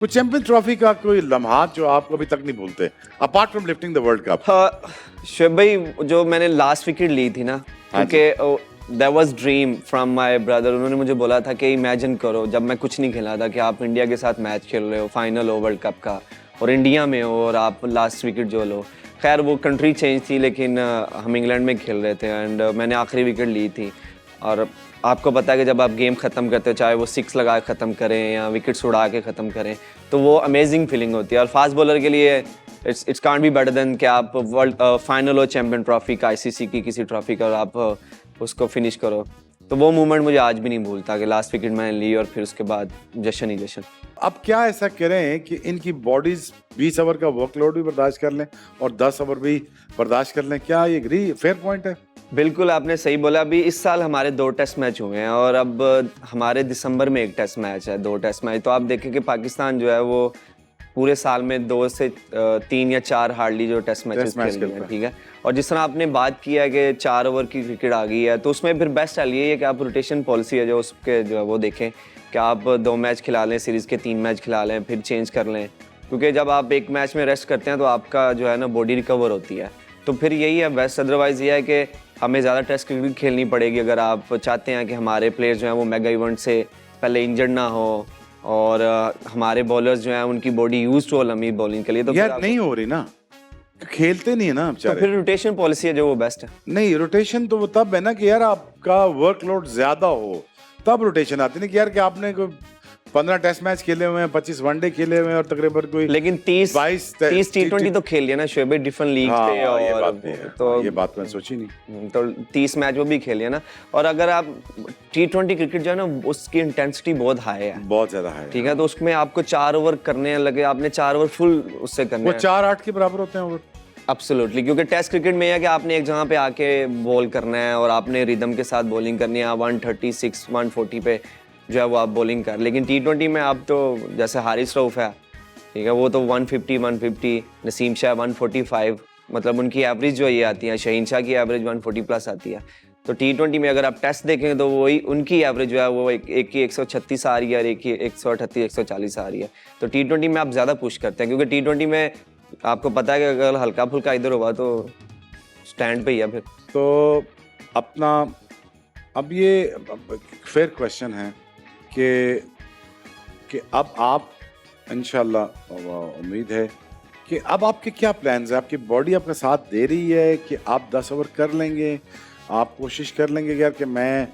कुछ champions trophy का कोई लम्हात जो आप कभी तक नहीं भूलते apart from lifting the world cup? हाँ, शुएब भाई, जो मैंने लास्ट विकेट ली थी ना, हाँ क्योंकि that was dream from my brother. उन्होंने मुझे बोला था कि इमेजिन करो, जब मैं कुछ नहीं खेला था, कि आप इंडिया के साथ मैच खेल रहे हो, फाइनल हो वर्ल्ड कप का, और इंडिया में हो और आप लास्ट विकेट जो लो। खैर वो कंट्री चेंज थी, लेकिन हम इंग्लैंड में खेल रहे थे एंड मैंने आखिरी विकेट ली थी। और आपको पता है कि जब आप गेम ख़त्म करते हो, चाहे वो सिक्स लगा के ख़त्म करें या विकेट्स उड़ा के ख़त्म करें, तो वो अमेजिंग फीलिंग होती है। और फास्ट बॉलर के लिए it's can't be better than कि आप वर्ल्ड फाइनल हो चैंपियन ट्रॉफी का, आईसीसी की किसी ट्रॉफी का, और आप उसको फिनिश करो। तो वो मोमेंट मुझे आज भी नहीं भूलता कि लास्ट विकेट मैंने ली और फिर उसके बाद जश्न ही जश्न। अब क्या ऐसा करें कि इनकी बॉडीज 20 ओवर का वर्कलोड भी बर्दाश्त कर लें और 10 ओवर भी बर्दाश्त कर लें? क्या ये फेयर पॉइंट है? बिल्कुल, आपने सही बोला। अभी इस साल हमारे 2 टेस्ट मैच हुए हैं और अब हमारे दिसंबर में 1 टेस्ट मैच है, 2 टेस्ट मैच। तो आप देखें कि पाकिस्तान जो है वो पूरे साल में 2 से 3 या 4 हार्डली जो टेस्ट मैचेस खेलते हैं, ठीक है। और जिस तरह आपने बात की है कि 4 ओवर की क्रिकेट आ गई है, तो उसमें फिर बेस्ट हाल ये है कि आप रोटेशन पॉलिसी है जो उसके जो है वो देखें कि आप 2 मैच खिला लें, सीरीज़ के 3 मैच खिला लें, फिर चेंज कर लें। क्योंकि जब आप एक मैच में रेस्ट करते हैं तो आपका जो है ना बॉडी रिकवर होती है। तो फिर यही है बेस्ट। अदरवाइज़ ये है कि हमें ज़्यादा टेस्ट क्रिकेट खेलनी पड़ेगी अगर आप चाहते हैं कि हमारे प्लेयर्स जो हैं वो मेगा इवेंट से पहले इंजर्ड ना हो और हमारे बॉलर्स जो हैं उनकी बॉडी यूज्ड हो लंबी बॉलिंग के लिए। तो यार नहीं हो रही ना, खेलते नहीं है ना तो बेचारे। फिर रोटेशन पॉलिसी है जो वो बेस्ट है। नहीं, रोटेशन तो वो तब है ना कि यार आपका वर्कलोड ज्यादा हो, तब रोटेशन आती है ना कि यार कि आपने कोई 15 टेस्ट मैच खेले हुए हैं, 25 वनडे खेले हुए हैं और तकरीबन कोई लेकिन 30 T20 तो खेल लिया ना शुएब, डिफरेंट लीग हाँ, पे। और ये बात भी है। तो ये बात मैंने सोची नहीं। तो 30 मैच वो भी खेल लिया ना। और अगर आप T20 क्रिकेट जो है ना, उसकी इंटेंसिटी बहुत हाई है, बहुत ज्यादा है, ठीक है। तो उसमें आपको 4 ओवर करने लगे, आपने 4 ओवर फुल उससे करने वो 4-8 के बराबर होते हैं ओवर। एब्सोल्युटली, क्योंकि टेस्ट क्रिकेट में यह है कि आपने एक जगह पे आके बॉल करना है और आपने रिदम के साथ बॉलिंग करनी है। 136 140 पे जो है वो आप बॉलिंग कर। लेकिन T20 में आप तो जैसे हारिस रऊफ है, ठीक है, वो तो 150 नसीम शाह 145, मतलब उनकी एवरेज जो ये आती है, शहीन शाह की एवरेज 140 प्लस आती है। तो T20 में अगर आप टेस्ट देखें तो वही उनकी एवरेज जो है वो एक की 136 आ रही है और एक की 138 140 आ रही है। तो T20 में आप ज़्यादा पुश करते हैं, क्योंकि T20 में आपको पता है कि अगर हल्का फुल्का इधर होगा तो स्टैंड पे ही है फिर। तो अपना अब ये फेयर क्वेश्चन है कि अब आप इंशाल्लाह उम्मीद है कि अब आपके क्या प्लान्स हैं? आपकी बॉडी आपका साथ दे रही है कि आप 10 ओवर कर लेंगे? आप कोशिश कर लेंगे कि यार कि मैं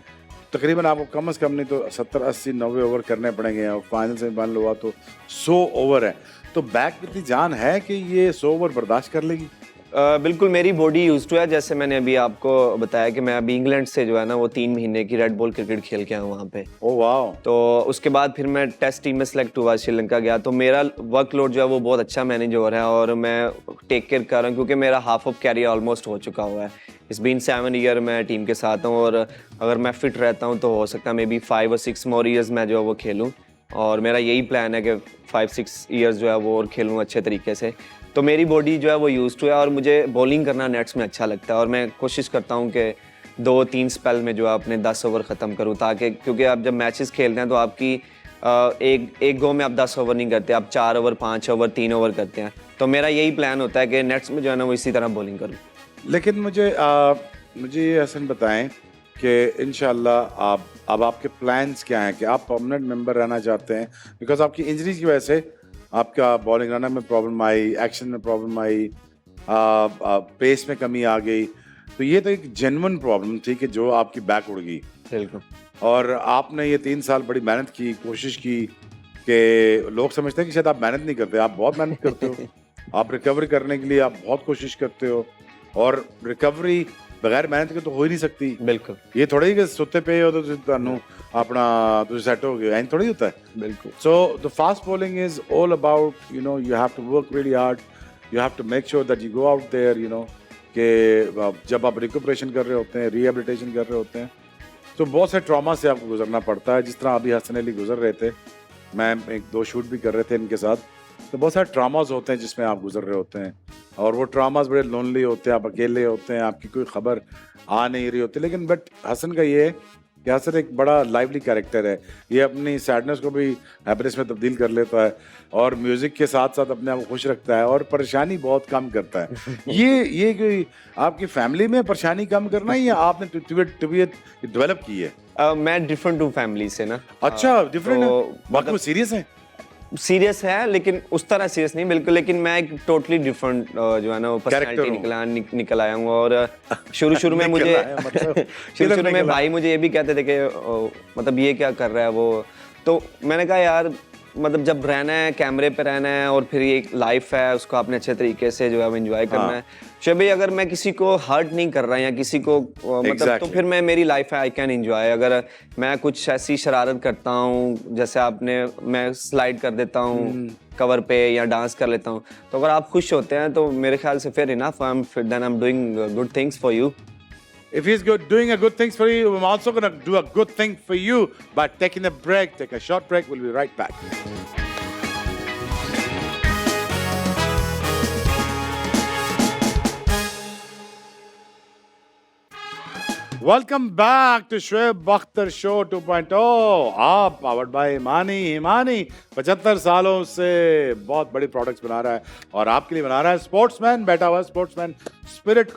तकरीबन आपको कम से कम नहीं तो 70 80 90 ओवर करने पड़ेंगे और फाइनल से मान लो हुआ तो 100 ओवर है, तो बैक में इतनी जान है कि ये 100 ओवर बर्दाश्त कर लेगी? बिल्कुल, मेरी बॉडी यूज्ड टू है। जैसे मैंने अभी आपको बताया कि मैं अभी इंग्लैंड से जो है ना वो 3 महीने की रेड बॉल क्रिकेट खेल के आया हूँ वहाँ पे। ओह वाह! तो उसके बाद फिर मैं टेस्ट टीम में सेलेक्ट हुआ, श्रीलंका गया। तो मेरा वर्कलोड जो है वो बहुत अच्छा मैनेज हो रहा है और मैं टेक केयर कर रहा हूँ, क्योंकि मेरा हाफ ऑफ कैरियर ऑलमोस्ट हो चुका हुआ है। इस बीन 7 ईयर मैं टीम के साथ हूँ और अगर मैं फिट रहता हूँ तो हो सकता है मे बी 5 और 6 मोर ईयर्स मैं जो है वो खेलूँ। और मेरा यही प्लान है कि 5-6 ईयर्स जो है वो और खेलूँ अच्छे तरीके से। तो मेरी बॉडी जो है वो यूज्ड टू है और मुझे बॉलिंग करना नेट्स में अच्छा लगता है। और मैं कोशिश करता हूँ कि 2-3 स्पेल में जो है अपने 10 ओवर ख़त्म करूँ, ताकि क्योंकि आप जब मैचेस खेलते हैं तो आपकी एक गो में आप 10 ओवर नहीं करते, आप 4 ओवर 5 ओवर 3 ओवर करते हैं। तो मेरा यही प्लान होता है कि नेट्स में जो है ना वो इसी तरह बॉलिंग करूँ। लेकिन मुझे ये हसन बताएं कि इंशाल्लाह अब आपके प्लान्स क्या हैं? कि आप परमानेंट मेंबर रहना चाहते हैं? बिकॉज आपकी इंजरी की वजह से आपका बॉलिंग रनर में प्रॉब्लम आई, एक्शन में प्रॉब्लम आई, पेस में कमी आ गई, तो ये तो एक जेन्युइन प्रॉब्लम थी कि जो आपकी बैक उड़ गई। बिल्कुल। और आपने ये 3 साल बड़ी मेहनत की, कोशिश की कि लोग समझते हैं कि शायद आप मेहनत नहीं करते, आप बहुत मेहनत करते हो। आप रिकवरी करने के लिए आप बहुत कोशिश करते हो और रिकवरी बगैर मेहनत के तो हो ही नहीं सकती। बिल्कुल। ये थोड़ा ही कि सुत्ते पे हो तो ਤੁਹਾਨੂੰ ਆਪਣਾ ਤੁਸੀਂ ਸੈੱਟ ਹੋ ਗਏ, ਐਂ ਥੋੜੀ ਹੁੰਦਾ ਹੈ। बिल्कुल। So the fast bowling is all about, you know, you have to work really hard, you have to make sure that you go out there, you know, कि जब आप रिकवरेशन कर रहे होते हैं, रिहेबिलिटेशन कर रहे होते हैं, तो बहुत से ट्रॉमा से आपको गुजरना पड़ता है। जिस तरह अभी हसन अली गुजर रहे थे, मैं 1-2 शूट भी कर रहे थे इनके साथ, तो बहुत सारे ट्रामाज होते हैं जिसमें आप गुजर रहे होते हैं और वो ट्रामाज बड़े लोनली होते हैं, आप अकेले होते हैं, आपकी कोई खबर आ नहीं रही होती। लेकिन बट हसन का ये है यासर एक बड़ा लाइवली कैरेक्टर है, ये अपनी सैडनेस को भी हैप्पीनेस में तब्दील कर लेता है और म्यूजिक के साथ साथ अपने आप को खुश रखता है और परेशानी बहुत कम करता है। ये कोई आपकी फैमिली में परेशानी कम करना है या आपने तबीयत डेवलप की है? मैं डिफरेंट हूँ फैमिली से ना। अच्छा, डिफरेंट है, तो बाकी सीरियस है? सीरियस है लेकिन उस तरह सीरियस नहीं बिल्कुल, लेकिन मैं एक टोटली डिफरेंट जो है ना वो पर्सनालिटी निकल आया हूँ। और शुरू में मुझे शुरू में भाई मुझे ये भी कहते थे कि मतलब ये क्या कर रहा है वो, तो मैंने कहा यार मतलब जब रहना है कैमरे पे रहना है और फिर ये लाइफ है उसको आपने अच्छे तरीके से जो है वो एंजॉय करना है। शोएब भाई अगर मैं किसी को हर्ट नहीं कर रहा या किसी को मतलब तो फिर मैं मेरी लाइफ है आई कैन एंजॉय। अगर मैं कुछ ऐसी शरारत करता हूँ जैसे मैं स्लाइड कर देता हूँ कवर पे या डांस कर लेता हूँ, तो अगर आप खुश होते हैं तो मेरे ख्याल से फिर enough then I am doing good things for you. If he's doing a good things for you, I'm also going to do a good thing for you by taking a break. Take a short break. We'll be right back. Welcome back to Shoaib Bakhtar Show 2.0. आप powered by Himani 75 सालों से बहुत बड़ी products बना रहा है और आपके लिए बना रहा है स्पोर्ट्समैन, बैठा हुआ स्पोर्ट्समैन स्पिरिट